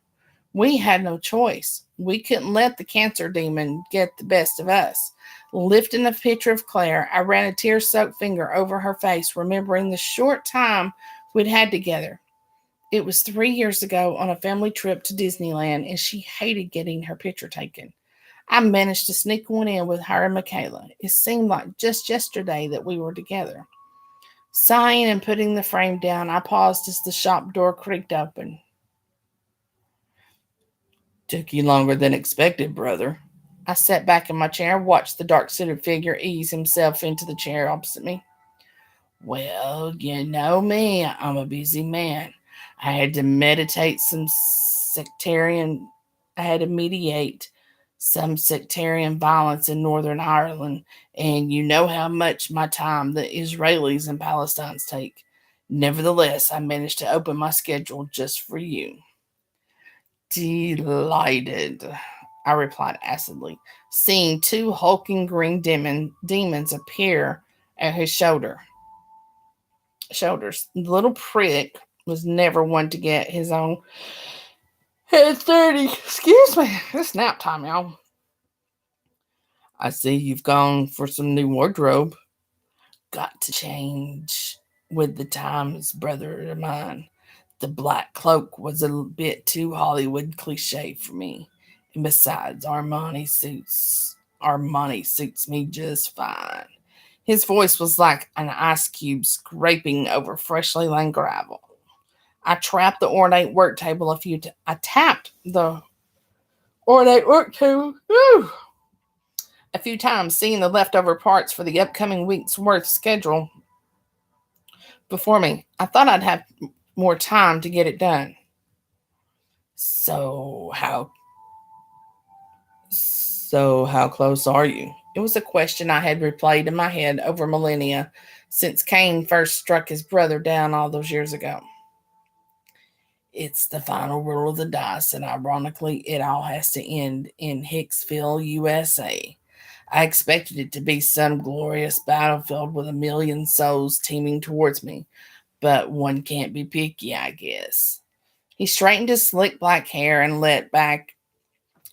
We had no choice. We couldn't let the cancer demon get the best of us. Lifting the picture of Claire, I ran a tear soaked finger over her face, remembering the short time we'd had together. It was 3 years ago on a family trip to Disneyland, and she hated getting her picture taken. I managed to sneak one in with her and Michaela. It seemed like just yesterday that we were together. Sighing and putting the frame down, I paused as the shop door creaked open. Took you longer than expected, brother. I sat back in my chair and watched the dark suited figure ease himself into the chair opposite me. Well, you know me, I'm a busy man. I had to meditate some sectarian I had to mediate some sectarian violence in Northern Ireland, and you know how much my time the Israelis and Palestinians take. Nevertheless, I managed to open my schedule just for you. Delighted, I replied acidly, seeing two hulking green demons appear at his shoulders. The little prick was never one to get his own head dirty. Excuse me. It's nap time, y'all. I see you've gone for some new wardrobe. Got to change with the times, brother of mine. The black cloak was a bit too Hollywood cliche for me. And besides, Armani suits me just fine. His voice was like an ice cube scraping over freshly laid gravel. I tapped the ornate work table a few times, seeing the leftover parts for the upcoming week's worth schedule before me. I thought I'd have more time to get it done. So how how close are you? It was a question I had replayed in my head over millennia since Cain first struck his brother down all those years ago. It's the final roll of the dice, and ironically, it all has to end in Hicksville, USA. I expected it to be some glorious battlefield with a million souls teeming towards me, but one can't be picky, I guess. He straightened his slick black hair and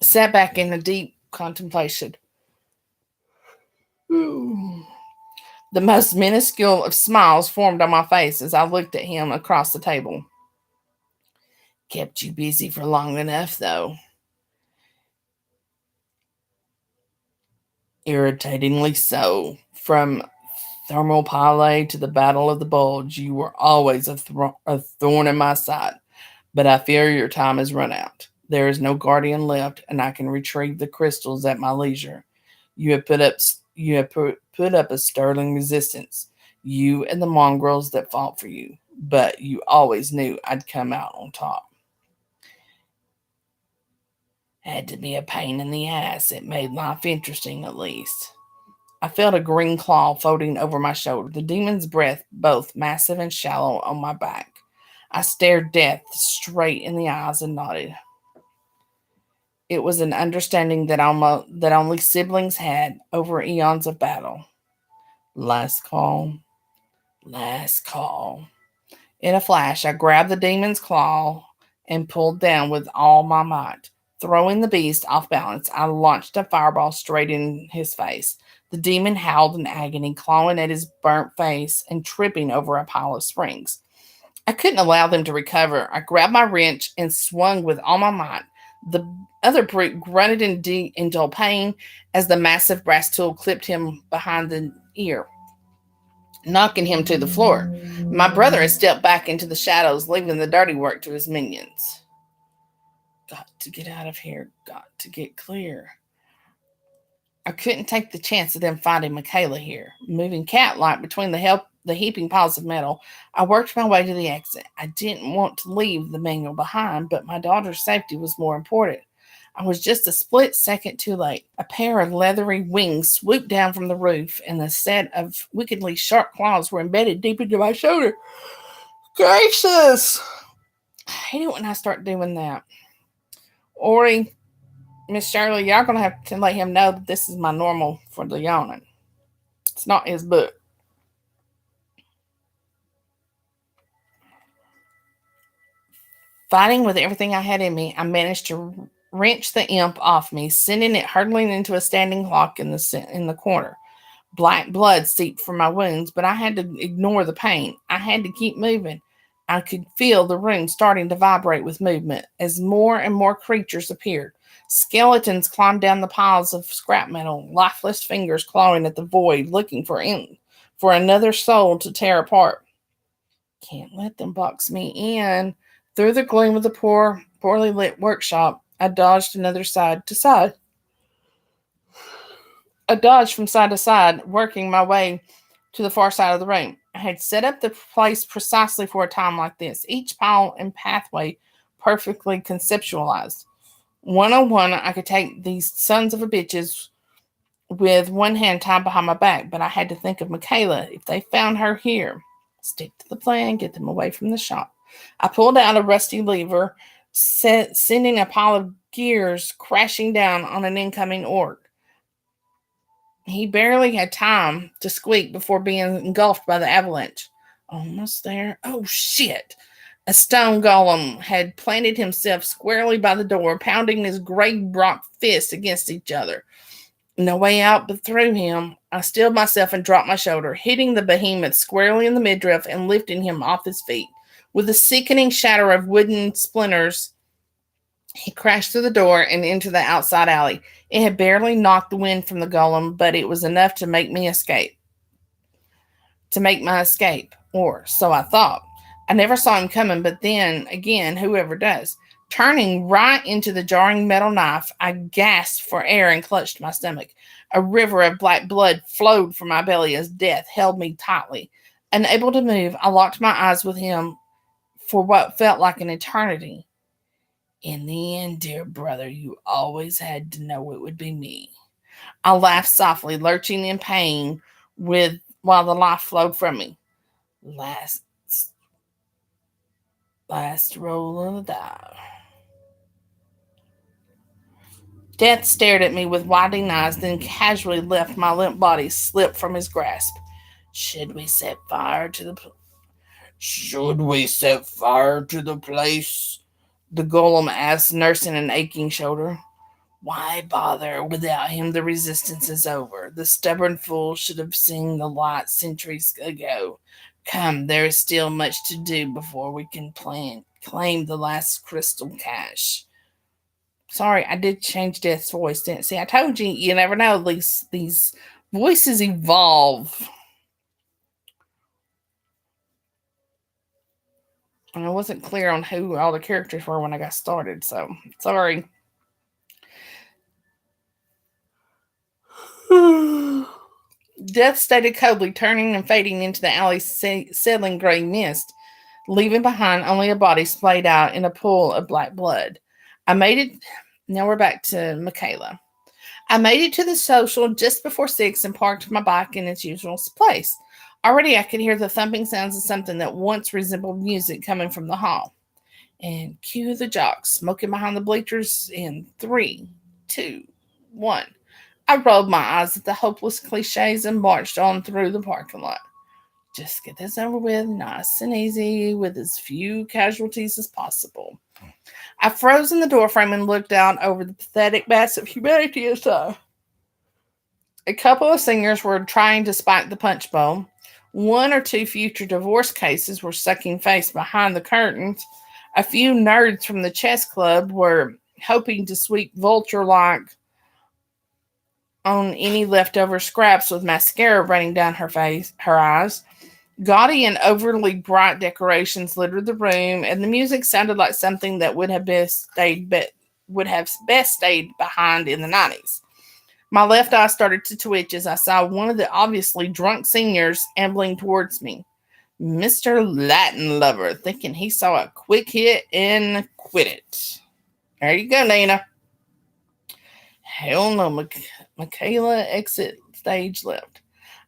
sat back in a deep contemplation. Ooh. The most minuscule of smiles formed on my face as I looked at him across the table. Kept you busy for long enough, though. Irritatingly so. From Thermopylae to the Battle of the Bulge, you were always a thorn in my side. But I fear your time has run out. There is no guardian left, and I can retrieve the crystals at my leisure. You have put up a sterling resistance, you and the mongrels that fought for you. But you always knew I'd come out on top. Had to be a pain in the ass. It made life interesting, at least. I felt a green claw floating over my shoulder, the demon's breath both massive and shallow on my back. I stared death straight in the eyes and nodded. It was an understanding that only siblings had over eons of battle. Last call, last call. In a flash, I grabbed the demon's claw and pulled down with all my might. Throwing the beast off balance, I launched a fireball straight in his face. The demon howled in agony, clawing at his burnt face and tripping over a pile of springs. I couldn't allow them to recover. I grabbed my wrench and swung with all my might. The other brute grunted in dull pain as the massive brass tool clipped him behind the ear, knocking him to the floor. My brother had stepped back into the shadows, leaving the dirty work to his minions. Got to get out of here. Got to get clear. I couldn't take the chance of them finding Michaela here. Moving cat-like between the heaping piles of metal, I worked my way to the exit. I didn't want to leave the manual behind, but my daughter's safety was more important. I was just a split second too late. A pair of leathery wings swooped down from the roof, and a set of wickedly sharp claws were embedded deep into my shoulder. Gracious! I hate it when I start doing that. Ori, Miss Shirley, y'all gonna have to let him know that this is my normal for the yawning. It's not his book. Fighting with everything I had in me, I managed to wrench the imp off me, sending it hurtling into a standing clock in the corner. Black blood seeped from my wounds, but I had to ignore the pain. I had to keep moving. I could feel the room starting to vibrate with movement as more and more creatures appeared. Skeletons climbed down the piles of scrap metal, lifeless fingers clawing at the void, looking for another soul to tear apart. Can't let them box me in. Through the gloom of the poorly lit workshop, I dodged I dodged from side to side, working my way to the far side of the room. I had set up the place precisely for a time like this, each pile and pathway perfectly conceptualized. 101, I could take these sons of a bitches with one hand tied behind my back, but I had to think of Michaela. If they found her here, stick to the plan, get them away from the shop. I pulled out a rusty lever, sending a pile of gears crashing down on an incoming orc. He barely had time to squeak before being engulfed by the avalanche. Almost there. Oh, shit. A stone golem had planted himself squarely by the door, pounding his great rock fists against each other. No way out but through him. I stilled myself and dropped my shoulder, hitting the behemoth squarely in the midriff and lifting him off his feet. With a sickening shatter of wooden splinters, he crashed through the door and into the outside alley. It had barely knocked the wind from the golem, but it was enough to make me escape. To make my escape, or so I thought. I never saw him coming, but then again, whoever does. Turning right into the jarring metal knife, I gasped for air and clutched my stomach. A river of black blood flowed from my belly as death held me tightly. Unable to move, I locked my eyes with him for what felt like an eternity. In the end, dear brother, you always had to know it would be me. I laughed softly, lurching in pain with while the life flowed from me. Last roll of the die. Death stared at me with widening eyes, then casually left my limp body slip from his grasp. Should we set fire to the place? The golem asked, nursing an aching shoulder. Why bother? Without him, the resistance is over. The stubborn fool should have seen the light centuries ago. Come, there is still much to do before we can claim the last crystal cache. Sorry, I did change Death's voice, didn't see? I told you, you never know. These voices evolve. And I wasn't clear on who all the characters were when I got started, so sorry. Death stated coldly, turning and fading into the alley's settling gray mist, leaving behind only a body splayed out in a pool of black blood. I made it. Now we're back to Michaela. I made it to the social just before 6 and parked my bike in its usual place. Already I could hear the thumping sounds of something that once resembled music coming from the hall. And cue the jocks smoking behind the bleachers in 3, 2, 1. I rolled my eyes at the hopeless cliches and marched on through the parking lot. Just get this over with, nice and easy, with as few casualties as possible. I froze in the doorframe and looked out over the pathetic mass of humanity aside. A couple of singers were trying to spike the punch bowl. 1 or 2 future divorce cases were sucking face behind the curtains. A few nerds from the chess club were hoping to sweep vulture-like on any leftover scraps with mascara running down her eyes. Gaudy and overly bright decorations littered the room, and the music sounded like something that would have best stayed behind in the 90s. My left eye started to twitch as I saw one of the obviously drunk seniors ambling towards me. Mr. Latin Lover, thinking he saw a quick hit and quit it. There you go, Nina. Hell no, Michaela exit stage left.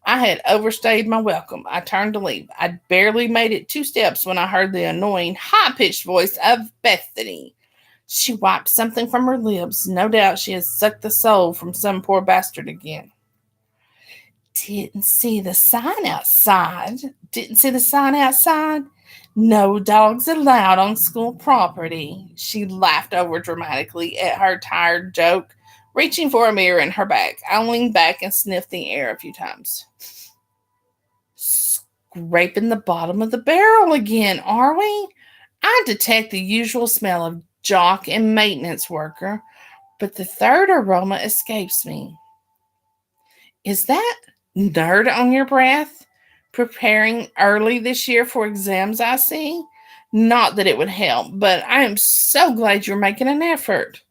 I had overstayed my welcome. I turned to leave. I'd barely made it 2 steps when I heard the annoying, high-pitched voice of Bethany. She wiped something from her lips. No doubt she had sucked the soul from some poor bastard again. Didn't see the sign outside. No dogs allowed on school property. She laughed over dramatically at her tired joke, reaching for a mirror in her bag. I leaned back and sniffed the air a few times. Scraping the bottom of the barrel again, are we? I detect the usual smell of jock and maintenance worker, but the third aroma escapes me. Is that nerd on your breath? Preparing early this year for exams, I see? Not that it would help, but I am so glad you're making an effort.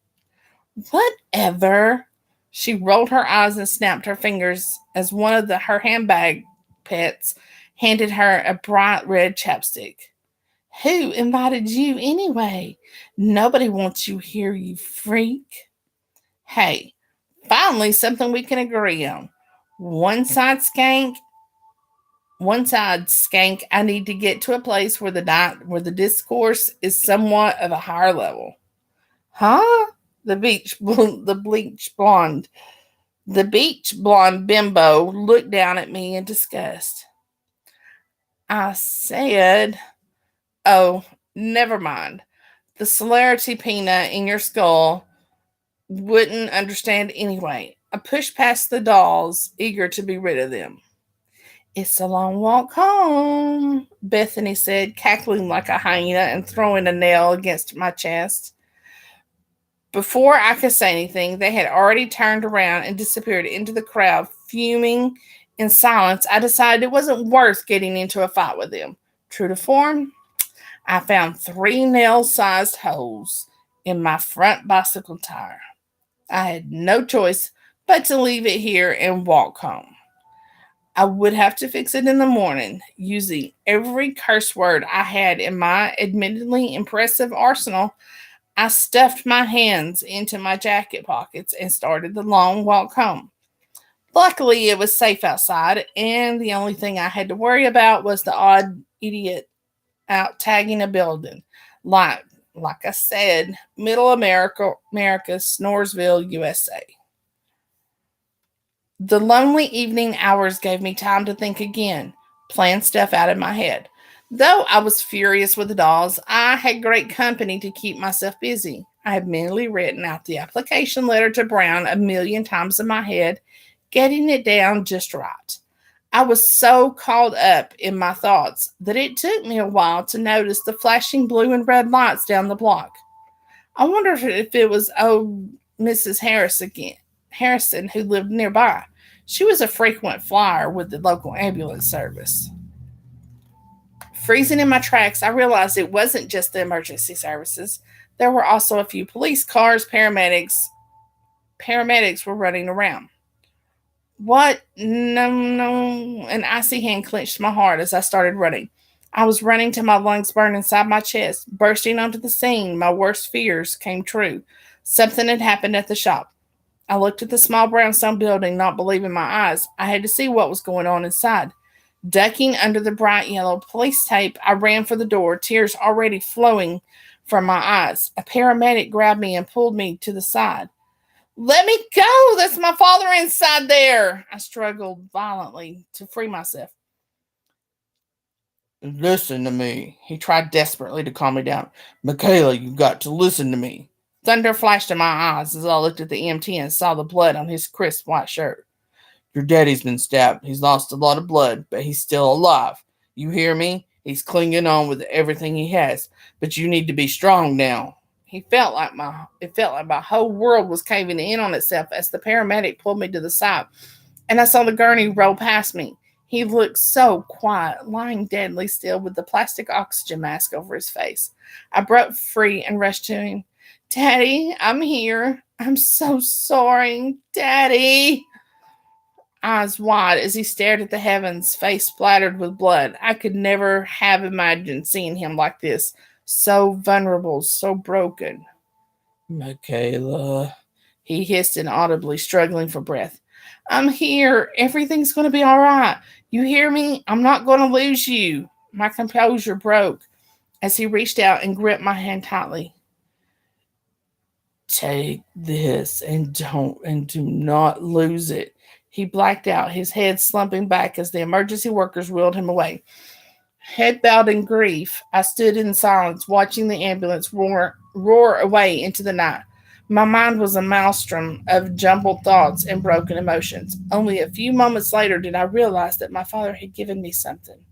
Whatever. She rolled her eyes and snapped her fingers as one of her handbag pets handed her a bright red chapstick. Who invited you anyway? Nobody wants you here, you freak. Hey, finally something we can agree on. One side skank, one side skank. I need to get to a place where the discourse is somewhat of a higher level. Huh? The beach blonde bimbo looked down at me in disgust. I said, "Oh, never mind. The celerity peanut in your skull wouldn't understand anyway." I pushed past the dolls, eager to be rid of them. "It's a long walk home," Bethany said, cackling like a hyena and throwing a nail against my chest. Before I could say anything, they had already turned around and disappeared into the crowd, fuming in silence. I decided it wasn't worth getting into a fight with them. True to form, I found 3 nail-sized holes in my front bicycle tire. I had no choice but to leave it here and walk home. I would have to fix it in the morning, using every curse word I had in my admittedly impressive arsenal. I stuffed my hands into my jacket pockets and started the long walk home. Luckily, it was safe outside, and the only thing I had to worry about was the odd idiot out tagging a building. Like, like I said, Middle America, Snoresville, USA. The lonely evening hours gave me time to think again, plan stuff out in my head. Though I was furious with the dolls, I had great company to keep myself busy. I had mentally written out the application letter to Brown a million times in my head, getting it down just right. I was so caught up in my thoughts that it took me a while to notice the flashing blue and red lights down the block. I wondered if it was old Mrs. Harrison who lived nearby. She was a frequent flyer with the local ambulance service. Freezing in my tracks, I realized it wasn't just the emergency services. There were also a few police cars, paramedics. Paramedics were running around. What? No, no. An icy hand clenched my heart as I started running. I was running till my lungs burned inside my chest. Bursting onto the scene, my worst fears came true. Something had happened at the shop. I looked at the small brownstone building, not believing my eyes. I had to see what was going on inside. Ducking under the bright yellow police tape, I ran for the door, tears already flowing from my eyes. A paramedic grabbed me and pulled me to the side. "Let me go! That's my father inside there!" I struggled violently to free myself. "Listen to me." He tried desperately to calm me down. "Michaela, you've got to listen to me." Thunder flashed in my eyes as I looked at the EMT and saw the blood on his crisp white shirt. "Your daddy's been stabbed. He's lost a lot of blood, but he's still alive. You hear me? He's clinging on with everything he has. But you need to be strong now." It felt like my whole world was caving in on itself as the paramedic pulled me to the side, and I saw the gurney roll past me. He looked so quiet, lying deadly still with the plastic oxygen mask over his face. I broke free and rushed to him. "Daddy, I'm here. I'm so sorry. Daddy." Eyes wide as he stared at the heavens, face splattered with blood. I could never have imagined seeing him like this, so vulnerable, so broken. "Michaela," he hissed inaudibly, struggling for breath. "I'm here. Everything's going to be all right. You hear me? I'm not going to lose you." My composure broke as he reached out and gripped my hand tightly. "Take this and do not lose it." He blacked out, his head slumping back as the emergency workers wheeled him away. Head bowed in grief, I stood in silence, watching the ambulance roar away into the night. My mind was a maelstrom of jumbled thoughts and broken emotions. Only a few moments later did I realize that my father had given me something.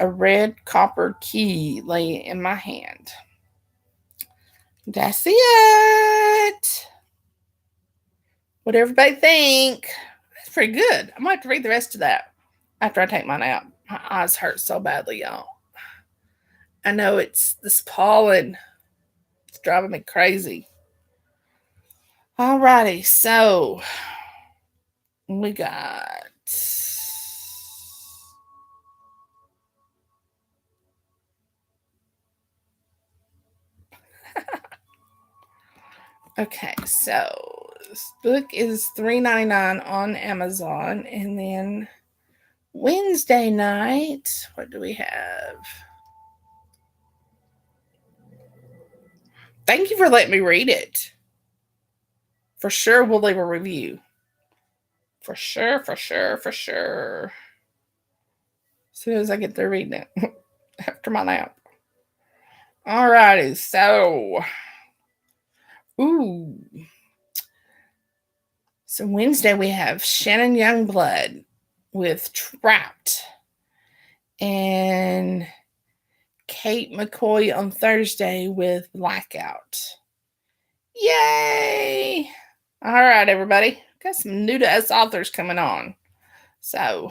A red copper key lay in my hand. That's it. What everybody think? That's pretty good. I might have to read the rest of that after I take my nap. My eyes hurt so badly, y'all. I know it's this pollen. It's driving me crazy. Alrighty, so we got Okay, so this book is $3.99 on Amazon, and then Wednesday night, what do we have? Thank you for letting me read it. For sure, we'll leave a review. For sure, for sure, for sure. As soon as I get through reading it after my nap. Alrighty, so. Ooh. So Wednesday we have Shannon Youngblood with Trapped. And Kate McCoy on Thursday with Blackout. Yay! All right, everybody. Got some new to us authors coming on. So,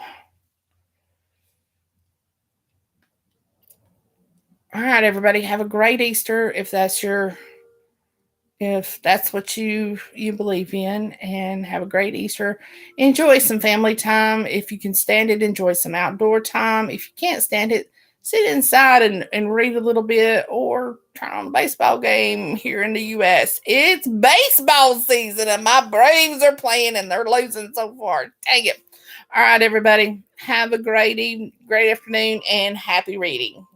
all right, everybody. Have a great Easter if that's what you believe in, and have a great Easter. Enjoy some family time. If you can stand it, enjoy some outdoor time. If you can't stand it, sit inside and read a little bit, or turn on a baseball game here in the U.S. It's baseball season, and my Braves are playing, and they're losing so far. Dang it. All right, everybody. Have a great evening, great afternoon, and happy reading.